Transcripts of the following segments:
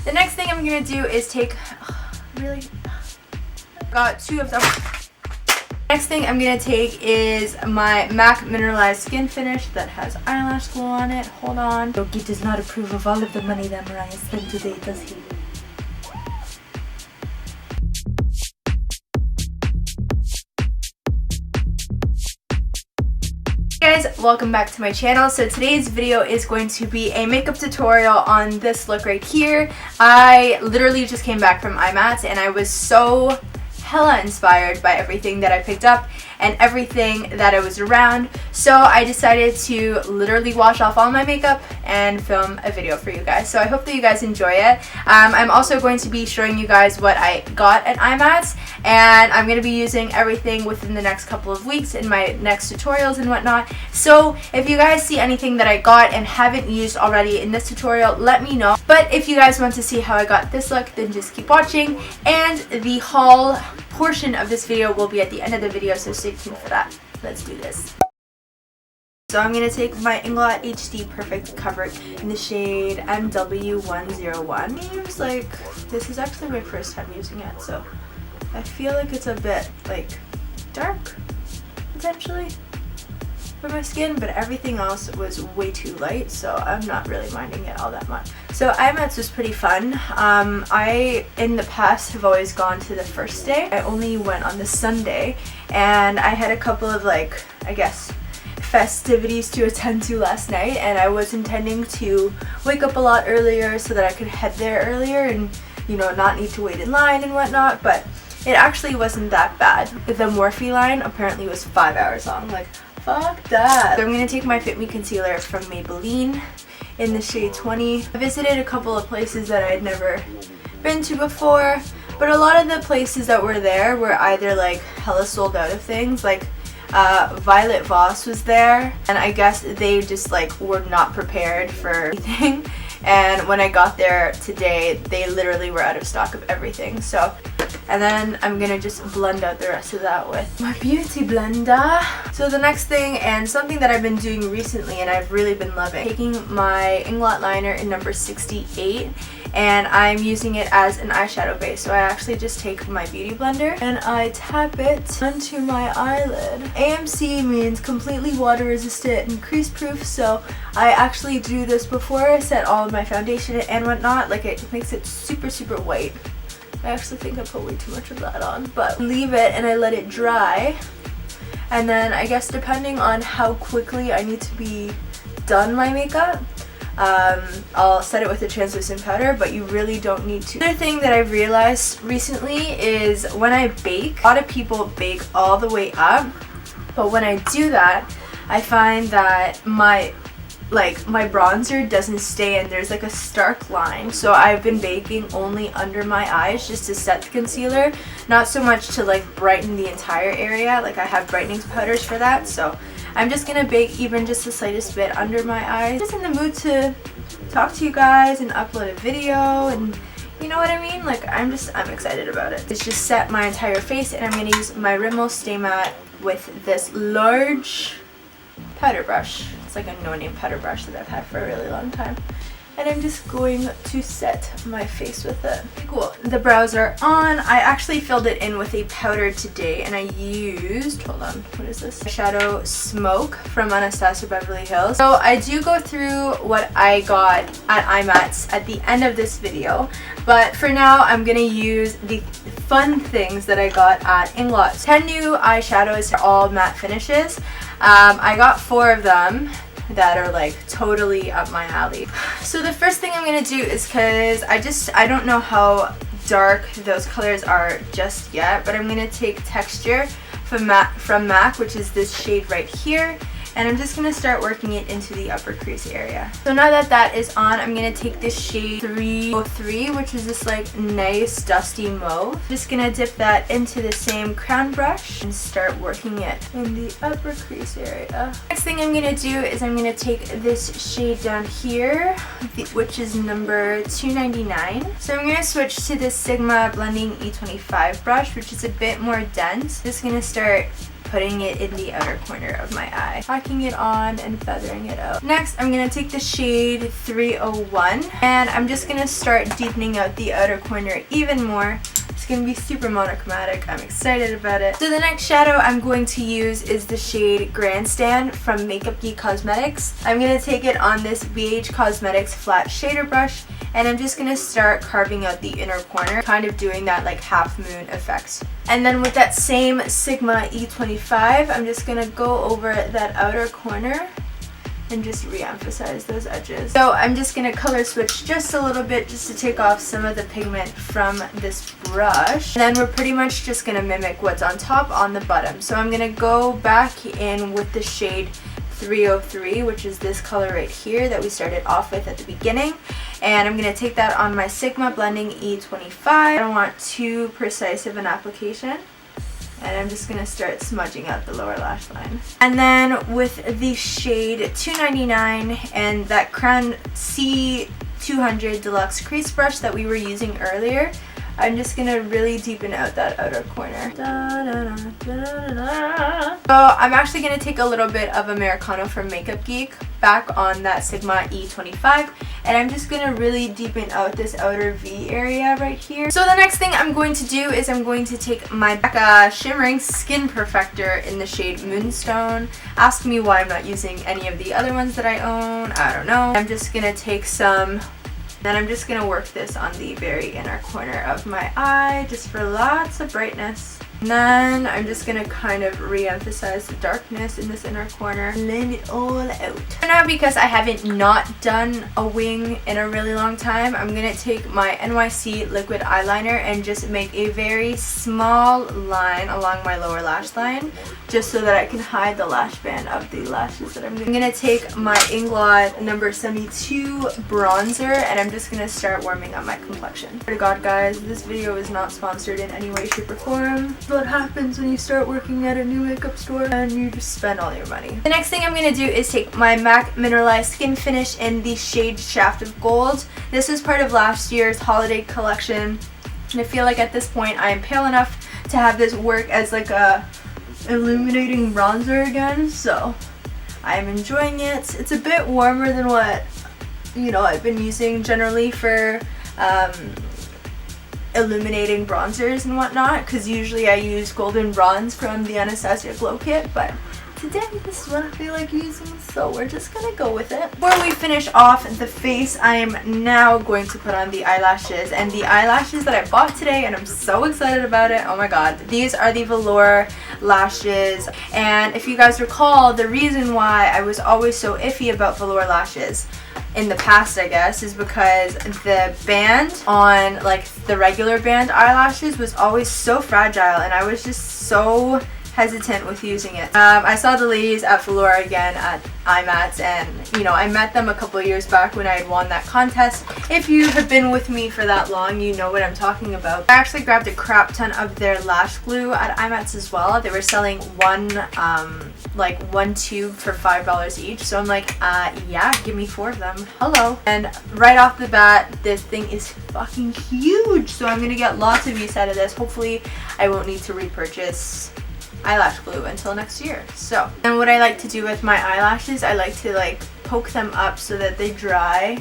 The next thing I'm gonna do is take, got 2 of them. Next thing I'm gonna take is my MAC Mineralized Skinfinish that has eyelash glue on it. Hold on. Geek does not approve of all of the money that Mariah spent today, does he? Hey guys, welcome back to my channel. So today's video is going to be a makeup tutorial on this look right here. I literally just came back from IMATS and I was so hella inspired by everything that I picked up and everything that I was around, so I decided to literally wash off all my makeup and film a video for you guys. So I hope that you guys enjoy it. I'm also going to be showing you guys what I got at IMATS, and I'm going to be using everything within the next couple of weeks in my next tutorials and whatnot. So if you guys see anything that I got and haven't used already in this tutorial, let me know. But if you guys want to see how I got this look, then just keep watching, and the haul portion of this video will be at the end of the video, so stay tuned for that. Let's do this. So I'm going to take my Inglot HD Perfect Cover in the shade MW101. Seems like this is actually my first time using it, so I feel like it's a bit like dark potentially for my skin, but everything else was way too light, so I'm not really minding it all that much. So IMATS was pretty fun. I, in the past, have always gone to the first day. I only went on the Sunday, and I had a couple of, like, I guess, festivities to attend to last night, and I was intending to wake up a lot earlier so that I could head there earlier and, you know, not need to wait in line and whatnot, but it actually wasn't that bad. The Morphe line apparently was 5 hours long. Like, fuck that. So I'm going to take my Fit Me Concealer from Maybelline in the shade 20. I visited a couple of places that I had never been to before, but a lot of the places that were there were either like hella sold out of things. Like Violet Voss was there, and I guess they just like were not prepared for anything. And when I got there today, they literally were out of stock of everything. So, and then I'm gonna just blend out the rest of that with my beauty blender. So the next thing, and something that I've been doing recently and I've really been loving, taking my Inglot liner in number 68, and I'm using it as an eyeshadow base. So I actually just take my beauty blender and I tap it onto my eyelid. AMC means completely water resistant and crease proof, so I actually do this before I set all of my foundation and whatnot. Like, it makes it super white. I actually think I put way too much of that on, but leave it and I let it dry, and then I guess depending on how quickly I need to be done my makeup, I'll set it with a translucent powder, but you really don't need to. Another thing that I've realized recently is when I bake, a lot of people bake all the way up, but when I do that, I find that my bronzer doesn't stay, and there's like a stark line. So I've been baking only under my eyes just to set the concealer, not so much to like brighten the entire area. Like, I have brightening powders for that, so I'm just gonna bake even just the slightest bit under my eyes. Just in the mood to talk to you guys and upload a video, and you know what I mean? Like, I'm excited about it. It's just set my entire face, and I'm gonna use my Rimmel Stay Matte with this large powder brush. It's like a no-name powder brush that I've had for a really long time, and I'm just going to set my face with it. Cool. The brows are on. I actually filled it in with a powder today, and I used, hold on, what is this? Eyeshadow Smoke from Anastasia Beverly Hills. So I do go through what I got at IMATS at the end of this video, but for now I'm gonna use the fun things that I got at Inglot. 10 new eyeshadows, all matte finishes. I got 4 of them that are like totally up my alley. So the first thing I'm gonna do is, because I don't know how dark those colors are just yet, but I'm gonna take Texture from MAC, which is this shade right here, and I'm just going to start working it into the upper crease area. So now that that is on, I'm going to take this shade 303, which is this like nice dusty mauve. Just going to dip that into the same crown brush and start working it in the upper crease area. Next thing I'm going to do is I'm going to take this shade down here, which is number 299. So I'm going to switch to this Sigma Blending E25 brush, which is a bit more dense. Just going to start putting it in the outer corner of my eye, packing it on and feathering it out. Next, I'm going to take the shade 301 and I'm just going to start deepening out the outer corner even more. It's going to be super monochromatic. I'm excited about it. So the next shadow I'm going to use is the shade Grandstand from Makeup Geek Cosmetics. I'm going to take it on this BH Cosmetics flat shader brush and I'm just going to start carving out the inner corner, kind of doing that like half moon effect. And then with that same Sigma E25, I'm just going to go over that outer corner and just re-emphasize those edges. So I'm just going to color switch just a little bit just to take off some of the pigment from this brush. And then we're pretty much just going to mimic what's on top on the bottom. So I'm going to go back in with the shade 303, which is this color right here that we started off with at the beginning. And I'm going to take that on my Sigma Blending E25. I don't want too precise of an application. And I'm just going to start smudging out the lower lash line. And then with the shade 299 and that Crown C200 Deluxe Crease Brush that we were using earlier, I'm just going to really deepen out that outer corner. So I'm actually going to take a little bit of Americano from Makeup Geek back on that Sigma E25 and I'm just going to really deepen out this outer V area right here. So the next thing I'm going to do is I'm going to take my Becca Shimmering Skin Perfector in the shade Moonstone. Ask me why I'm not using any of the other ones that I own. I don't know. I'm just going to take some. Then I'm just going to work this on the very inner corner of my eye just for lots of brightness. And then I'm just going to kind of re-emphasize the darkness in this inner corner. Blend it all out. For now, because I haven't not done a wing in a really long time, I'm going to take my NYC Liquid Eyeliner and just make a very small line along my lower lash line just so that I can hide the lash band of the lashes that I'm going to take my Inglot number 72 bronzer and I'm just going to start warming up my complexion. Swear to God, guys, this video is not sponsored in any way, shape, or form. What happens when you start working at a new makeup store and you just spend all your money. The next thing I'm going to do is take my MAC Mineralized Skin Finish in the shade Shaft of Gold. This is part of last year's holiday collection and I feel like at this point I am pale enough to have this work as like a illuminating bronzer again, so I'm enjoying it. It's a bit warmer than what I've been using generally for illuminating bronzers and whatnot, because usually I use Golden Bronze from the Anastasia Glow Kit, but today this is what I feel like using, so we're just gonna go with it. Before we finish off the face, I am now going to put on the eyelashes, and the eyelashes that I bought today, and I'm so excited about it. Oh my god, these are the velour lashes, and if you guys recall, the reason why I was always so iffy about velour lashes in the past, I guess, is because the band on like the regular band eyelashes was always so fragile and I was just so hesitant with using it. I saw the ladies at Velour again at IMATS and I met them a couple of years back when I had won that contest. If you have been with me for that long, you know what I'm talking about. I actually grabbed a crap ton of their lash glue at IMATS as well. They were selling one tube for $5 each, so I'm like, yeah, give me 4 of them. Hello. And right off the bat, this thing is fucking huge, so I'm gonna get lots of use out of this. Hopefully I won't need to repurchase eyelash glue until next year. So, and what I like to do with my eyelashes, I like to like poke them up so that they dry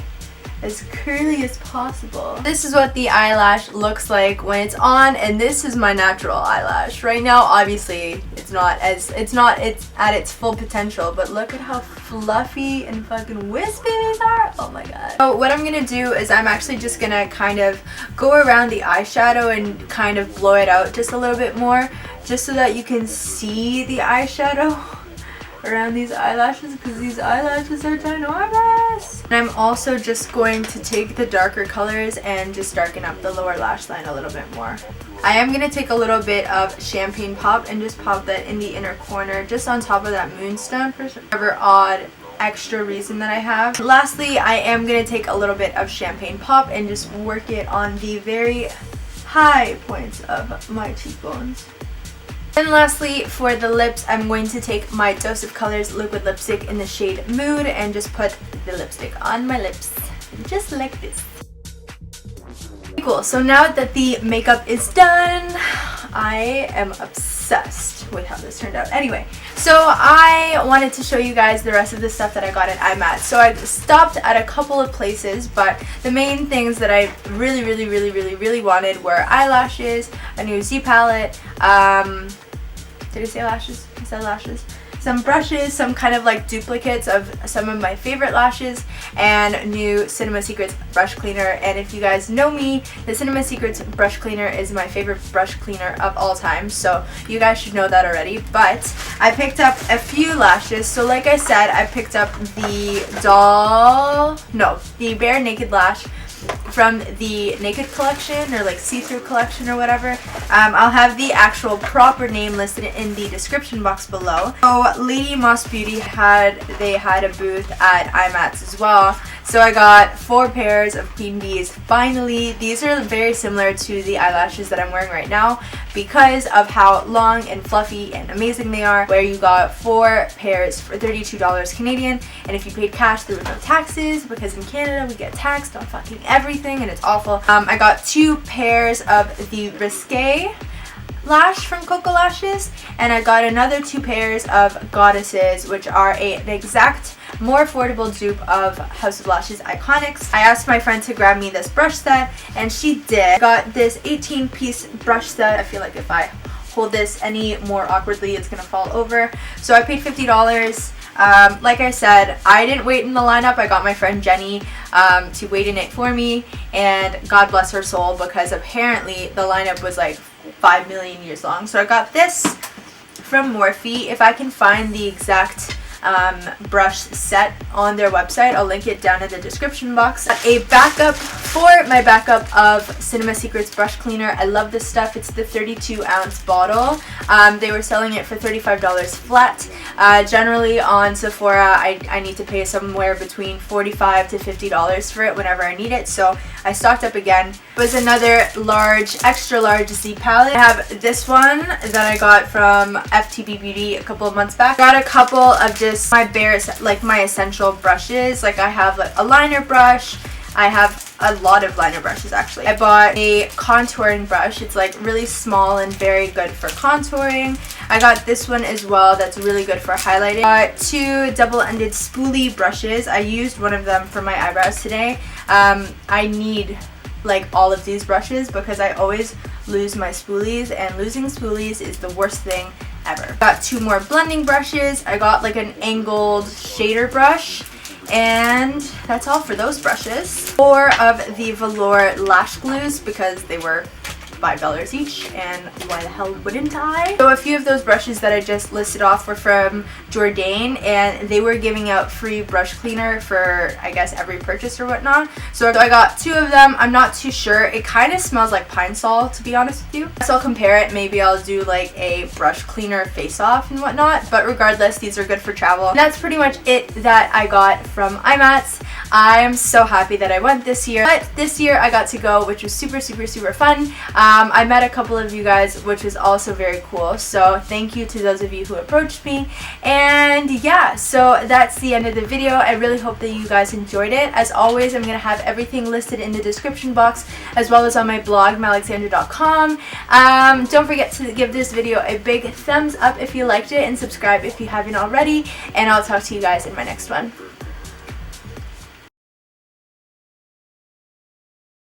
as curly as possible. This is what the eyelash looks like when it's on, and this is my natural eyelash. Right now, obviously, it's at its full potential, but look at how fluffy and fucking wispy these are. Oh my god. So what I'm gonna do is I'm actually just gonna kind of go around the eyeshadow and kind of blow it out just a little bit more, just so that you can see the eyeshadow around these eyelashes, because these eyelashes are ginormous. And I'm also just going to take the darker colors and just darken up the lower lash line a little bit more. I am going to take a little bit of Champagne Pop and just pop that in the inner corner, just on top of that moonstone for whatever odd extra reason that I have. Lastly, I am going to take a little bit of Champagne Pop and just work it on the very high points of my cheekbones. And lastly, for the lips, I'm going to take my Dose of Colors liquid lipstick in the shade Mood and just put the lipstick on my lips, just like this. Cool, so now that the makeup is done, I am obsessed with how this turned out. Anyway, so I wanted to show you guys the rest of the stuff that I got at IMATS. So I stopped at a couple of places, but the main things that I really wanted were eyelashes, a new Z palette, did I say lashes? I said lashes. Some brushes, some kind of like duplicates of some of my favorite lashes, and new Cinema Secrets brush cleaner. And if you guys know me, the Cinema Secrets brush cleaner is my favorite brush cleaner of all time, so you guys should know that already. But I picked up a few lashes. So like I said, I picked up the the Bare Naked Lash from the Naked collection, or like see-through collection or whatever. I'll have the actual proper name listed in the description box below. So Lady Moss Beauty had a booth at IMATS as well. So I got 4 pairs of Queen Bees. Finally, these are very similar to the eyelashes that I'm wearing right now because of how long and fluffy and amazing they are, where you got 4 pairs for $32 Canadian, and if you paid cash there were no taxes, because in Canada we get taxed on fucking everything and it's awful. I got 2 pairs of the Risque lash from Coco Lashes, and I got another 2 pairs of Goddesses, which are an exact more affordable dupe of House of Lashes Iconics. I asked my friend to grab me this brush set, and she did. I got this 18-piece brush set. I feel like if I hold this any more awkwardly it's gonna fall over. So I paid $50. Like I said, I didn't wait in the lineup. I got my friend Jenny to wait in it for me, and God bless her soul, because apparently the lineup was like 5 million years long. So I got this from Morphe. If I can find the exact brush set on their website, I'll link it down in the description box. A backup for my backup of Cinema Secrets brush cleaner. I love this stuff. It's the 32-ounce bottle. They were selling it for $35 flat. Generally on Sephora I need to pay somewhere between $45 to $50 for it whenever I need it, so I stocked up again. It was another extra large Z palette. I have this one that I got from FTB Beauty a couple of months back. Got a couple of just my bare, like my essential brushes. Like I have like a liner brush. I have a lot of liner brushes actually. I bought a contouring brush. It's like really small and very good for contouring. I got this one as well that's really good for highlighting. I got 2 double-ended spoolie brushes. I used one of them for my eyebrows today. I need like all of these brushes because I always lose my spoolies, and losing spoolies is the worst thing ever. Got 2 more blending brushes. I got like an angled shader brush, and that's all for those brushes. 4 of the velour lash glues because they were $5 each, and why the hell wouldn't I? So a few of those brushes that I just listed off were from Jourdain, and they were giving out free brush cleaner for I guess every purchase or whatnot. So I got 2 of them. I'm not too sure. It kind of smells like Pine Sol, to be honest with you. So I'll compare it. Maybe I'll do like a brush cleaner face off and whatnot, but regardless, these are good for travel. And that's pretty much it that I got from IMATS. I am so happy that I went this year, but this year I got to go, which was super fun. I met a couple of you guys, which was also very cool, so thank you to those of you who approached me. And yeah, so that's the end of the video. I really hope that you guys enjoyed it. As always, I'm gonna have everything listed in the description box, as well as on my blog, Alexandra.com. Don't forget to give this video a big thumbs up if you liked it, and subscribe if you haven't already, and I'll talk to you guys in my next one.